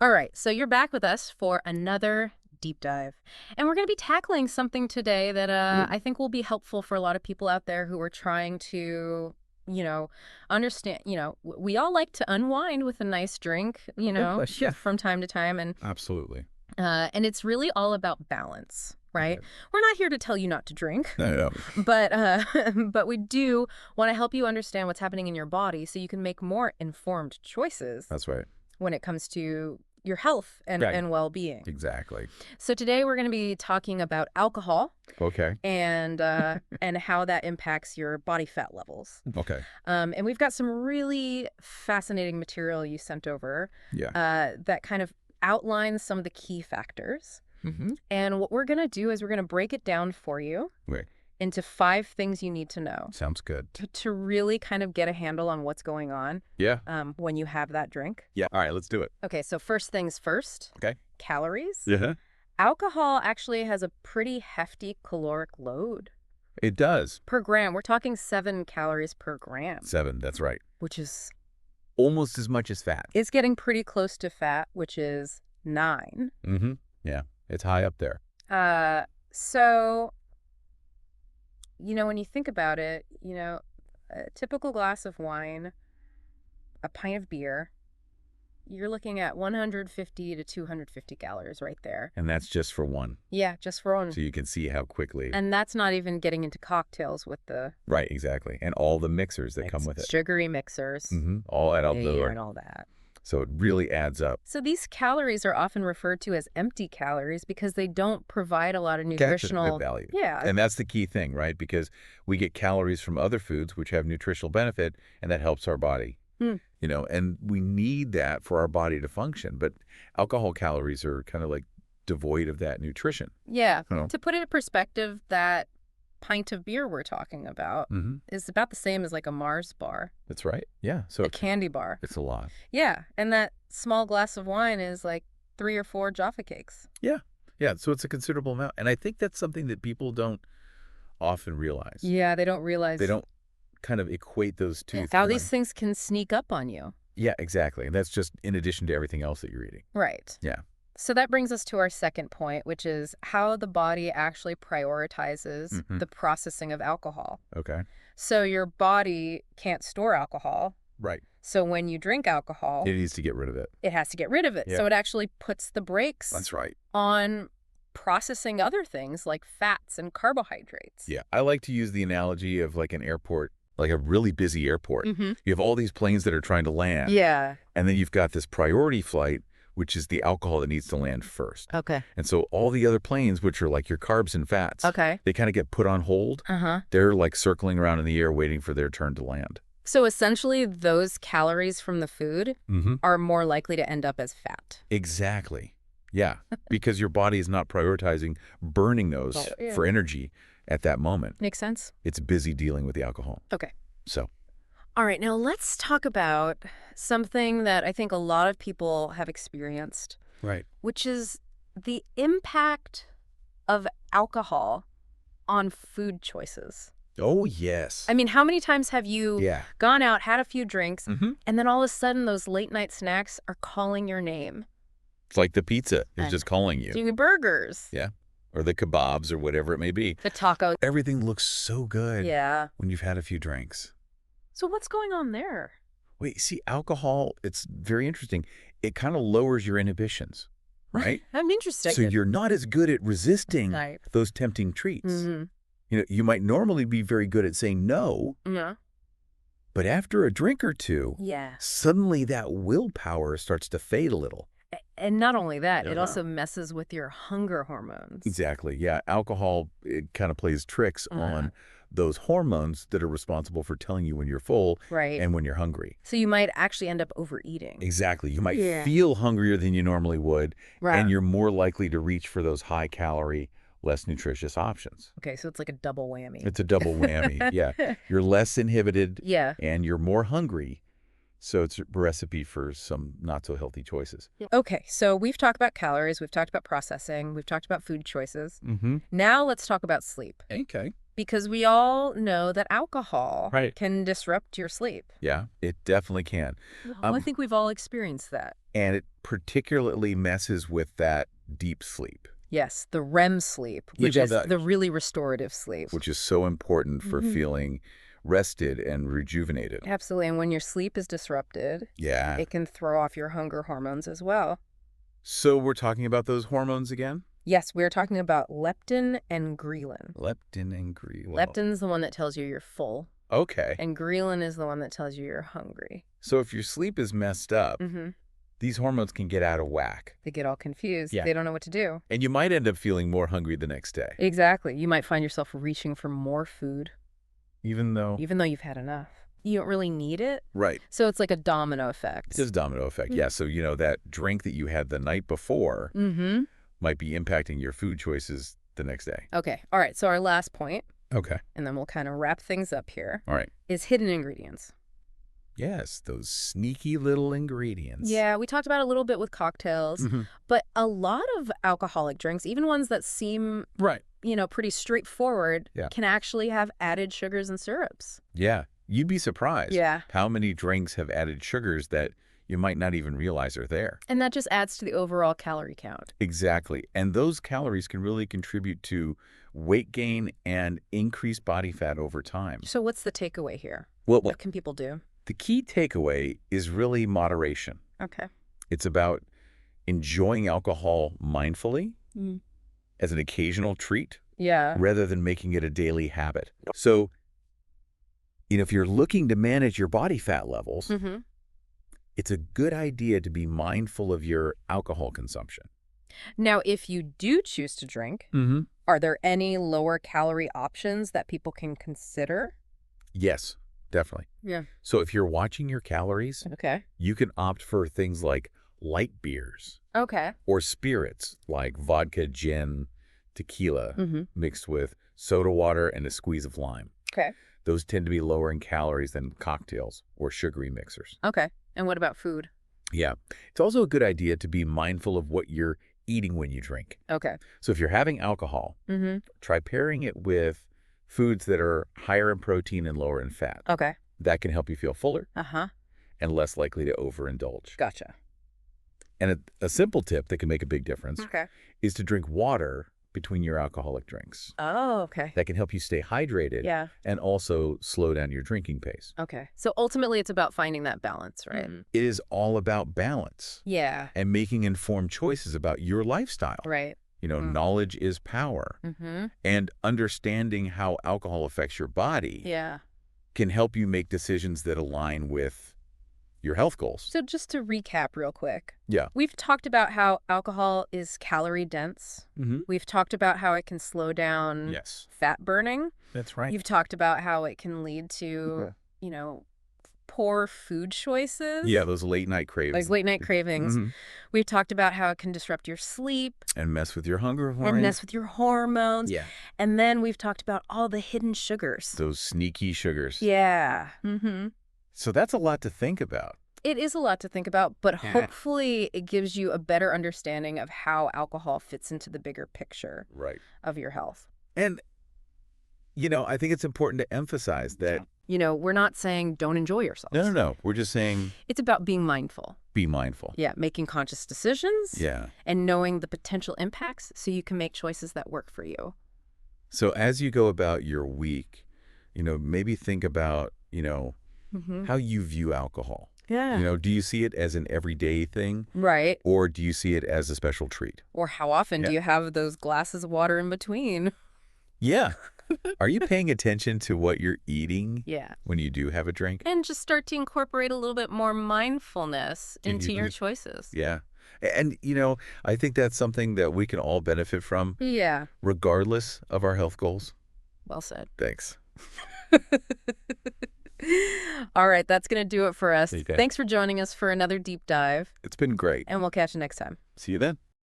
All right, so you're back with us for another deep dive. And we're going to be tackling something today that I think will be helpful for a lot of people out there who are trying to, understand, we all like to unwind with a nice drink, from time to time. And absolutely. And it's really all about balance. Right? Okay. We're not here to tell you not to drink, no. but we do want to help you understand what's happening in your body so you can make more informed choices. That's right. When it comes to your health and well-being. Exactly. So today we're going to be talking about alcohol. Okay. And and how that impacts your body fat levels. Okay. And we've got some really fascinating material you sent over. Yeah. That kind of outlines some of the key factors. Mm-hmm. And what we're going to do is we're going to break it down for you into 5 things you need to know. Sounds good. To really kind of get a handle on what's going on. Yeah. When you have that drink. Yeah. All right, let's do it. Okay, so first things first. Okay. Calories. Yeah. Alcohol actually has a pretty hefty caloric load. It does. Per gram. We're talking 7 calories per gram. 7, that's right. Which is... almost as much as fat. It's getting pretty close to fat, which is 9. Mm-hmm. Yeah. It's high up there. So, when you think about it, a typical glass of wine, a pint of beer, you're looking at 150 to 250 calories right there. And that's just for one. Yeah, just for one. So you can see how quickly. And that's not even getting into cocktails with the... Right, exactly. And all the mixers that come with it. Sugary mixers. Mm-hmm. All add up there. And all that. So it really adds up. So these calories are often referred to as empty calories because they don't provide a lot of nutritional value. Yeah. And that's the key thing, right? Because we get calories from other foods which have nutritional benefit, and that helps our body. And we need that for our body to function. But alcohol calories are kind of like devoid of that nutrition. Yeah. To put it in perspective, that pint of beer we're talking about is about the same as like a Mars bar. That's right. Yeah. So a candy bar. It's a lot. Yeah. And that small glass of wine is like 3 or 4 Jaffa cakes. Yeah. Yeah. So it's a considerable amount. And I think that's something that people don't often realize. Yeah. They don't realize. They don't kind of equate those two. How these things can sneak up on you. Yeah, exactly. And that's just in addition to everything else that you're eating. Right. Yeah. So that brings us to our second point, which is how the body actually prioritizes the processing of alcohol. Okay. So your body can't store alcohol. Right. So when you drink alcohol... it needs to get rid of it. It has to get rid of it. Yeah. So it actually puts the brakes... that's right. ...on processing other things like fats and carbohydrates. Yeah. I like to use the analogy of like an airport, like a really busy airport. You have all these planes that are trying to land. Yeah. And then you've got this priority flight, which is the alcohol that needs to land first. Okay. And so all the other planes, which are like your carbs and fats, they kind of get put on hold. They're like circling around in the air waiting for their turn to land. So essentially those calories from the food are more likely to end up as fat. Exactly. Yeah. Because your body is not prioritizing burning those for energy at that moment. Makes sense. It's busy dealing with the alcohol. Okay. So... all right, now let's talk about something that I think a lot of people have experienced. Right. Which is the impact of alcohol on food choices. Oh, yes. I mean, how many times have you gone out, had a few drinks, and then all of a sudden those late night snacks are calling your name? It's like the pizza is just calling you. The burgers. Yeah. Or the kebabs or whatever it may be. The tacos. Everything looks so good when you've had a few drinks. So what's going on there? Wait, see, alcohol, it's very interesting. It kind of lowers your inhibitions, right? I'm interested. So you're not as good at resisting those tempting treats. You might normally be very good at saying no. Yeah. But after a drink or two, suddenly that willpower starts to fade a little. And not only that, it also messes with your hunger hormones. Exactly. Yeah. Alcohol, it kind of plays tricks on those hormones that are responsible for telling you when you're full and when you're hungry. So you might actually end up overeating. Exactly. You might feel hungrier than you normally would, and you're more likely to reach for those high-calorie, less nutritious options. Okay, so it's like a double whammy. It's a double whammy, yeah. You're less inhibited, and you're more hungry. So it's a recipe for some not-so-healthy choices. Okay, so we've talked about calories, we've talked about processing, we've talked about food choices. Now let's talk about sleep. Okay. Because we all know that alcohol Right. can disrupt your sleep. Yeah, it definitely can. I think we've all experienced that. And it particularly messes with that deep sleep. Yes, the REM sleep, which is the really restorative sleep. Which is so important for feeling rested and rejuvenated. Absolutely. And when your sleep is disrupted, Yeah. it can throw off your hunger hormones as well. So we're talking about those hormones again? Yes, we're talking about leptin and ghrelin. Leptin and ghrelin. Leptin's the one that tells you you're full. Okay. And ghrelin is the one that tells you you're hungry. So if your sleep is messed up, these hormones can get out of whack. They get all confused. Yeah. They don't know what to do. And you might end up feeling more hungry the next day. Exactly. You might find yourself reaching for more food. Even though you've had enough. You don't really need it. Right. So it's like a domino effect. It is a domino effect. Yeah. So, that drink that you had the night before might be impacting your food choices the next day. Okay. All right. So our last point, Okay. and then we'll kind of wrap things up here, All right. is hidden ingredients. Yes, those sneaky little ingredients. Yeah, we talked about it a little bit with cocktails, but a lot of alcoholic drinks, even ones that seem, Right. Pretty straightforward, Yeah. can actually have added sugars and syrups. Yeah. You'd be surprised Yeah. how many drinks have added sugars that you might not even realize are there. And that just adds to the overall calorie count. Exactly. And those calories can really contribute to weight gain and increased body fat over time. So what's the takeaway here? Well, What can people do? the key takeaway is really moderation. Okay. It's about enjoying alcohol mindfully as an occasional treat Yeah. rather than making it a daily habit. So, if you're looking to manage your body fat levels, it's a good idea to be mindful of your alcohol consumption. Now, if you do choose to drink, are there any lower calorie options that people can consider? Yes, definitely. Yeah. So if you're watching your calories, Okay. you can opt for things like light beers Okay. or spirits like vodka, gin, tequila mixed with soda water and a squeeze of lime. Okay. Those tend to be lower in calories than cocktails or sugary mixers. Okay. And what about food? Yeah. It's also a good idea to be mindful of what you're eating when you drink. Okay. So if you're having alcohol, try pairing it with foods that are higher in protein and lower in fat. Okay. That can help you feel fuller Uh-huh. and less likely to overindulge. Gotcha. And a simple tip that can make a big difference Okay. is to drink water between your alcoholic drinks. Oh, okay. That can help you stay hydrated Yeah. and also slow down your drinking pace. Okay. So ultimately it's about finding that balance, right? It is all about balance Yeah. and making informed choices about your lifestyle. Right. Knowledge is power. And understanding how alcohol affects your body Yeah. can help you make decisions that align with your health goals. So just to recap real quick. Yeah. We've talked about how alcohol is calorie dense. We've talked about how it can slow down Yes. fat burning. That's right. You've talked about how it can lead to, poor food choices. Yeah, those late night cravings. Like late night cravings. We've talked about how it can disrupt your sleep. And mess with your hunger hormones. And mess with your hormones. Yeah. And then we've talked about all the hidden sugars. Those sneaky sugars. Yeah. So that's a lot to think about. It is a lot to think about, but hopefully it gives you a better understanding of how alcohol fits into the bigger picture of your health. And, I think it's important to emphasize that. We're not saying don't enjoy yourself. No. We're just saying It's about being mindful. be mindful. Yeah, making conscious decisions. Yeah. And knowing the potential impacts so you can make choices that work for you. So as you go about your week, maybe think about, how you view alcohol. Yeah. Do you see it as an everyday thing? Right. Or do you see it as a special treat? Or how often do you have those glasses of water in between? Yeah. Are you paying attention to what you're eating Yeah. when you do have a drink? And just start to incorporate a little bit more mindfulness into your choices. Yeah. And, I think that's something that we can all benefit from. Yeah. Regardless of our health goals. Well said. Thanks. All right, that's going to do it for us. Okay. Thanks for joining us for another deep dive. It's been great. And we'll catch you next time. See you then.